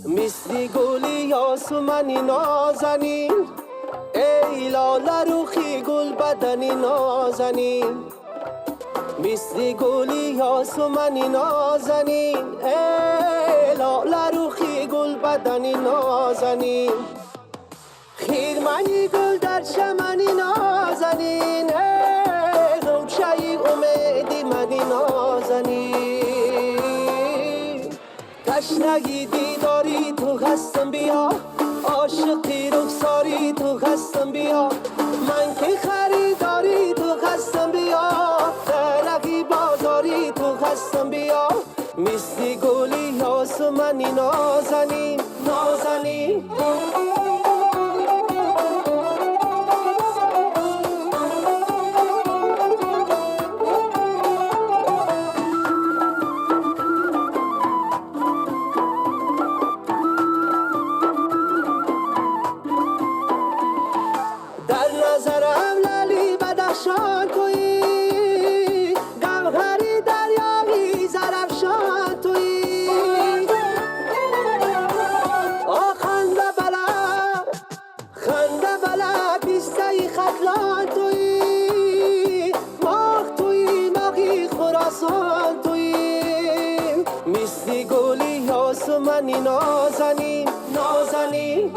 مثل گلی آسمانی نازنین، ای لاله روخی گل بدنی نازنین. مثل گلی آسمانی نازنین، ای لاله روخی گل بدنی نازنین. خیرمنی گل در چمنی نازنین، ای غوشه امیدی منی نازنین. تشنگی دیداری تو هستم بیا، عاشقی رخساری تو هستم بیا. من که خریداری تو هستم بیا، درقی بازاری تو هستم بیا. مثل گلی آسمانی نازنین نازنین. در نظرم لالی بدخشان تویی، گوهری دریایی زرافشان تویی. خنده بلا پیسته خطلان تویی. ماه تویی ماهی خراسان تویی. مثل گلی آسمانی نازنین نازنین.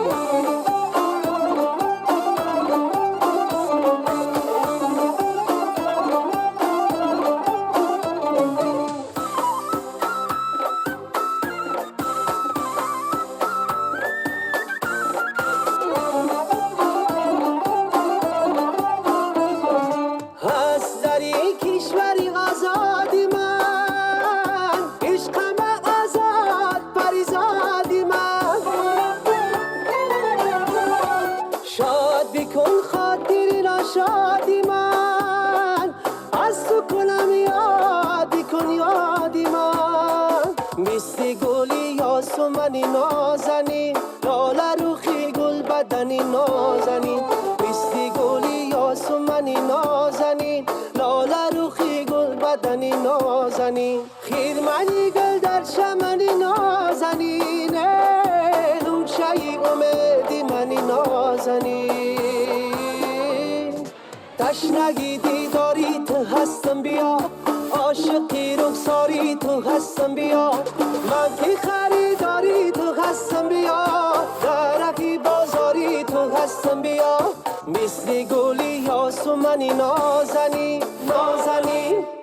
کشوری آزادی من، عشقم آزاد پریزادی من. شاد بکن خاطری ناشادی من، از تو کنم یادی کن یادی من. مثل گلی آسمانی نازنین، لاله روخی گل بدنی نازنین. مثل گلی آسمانی نازنین، لاله روخی گل بدنی نازنین. خیرمنی گل در چمنی نازنین، غوچه امیدی منی نازنین. تشنگی دیداری تو هستم بیا، عاشقی رخساری تو هستم بیا. من که خریداری تو هستم بیا، درقی بازاری تو هستم بیا. مثل گلی آسمانی نازنین نازنین.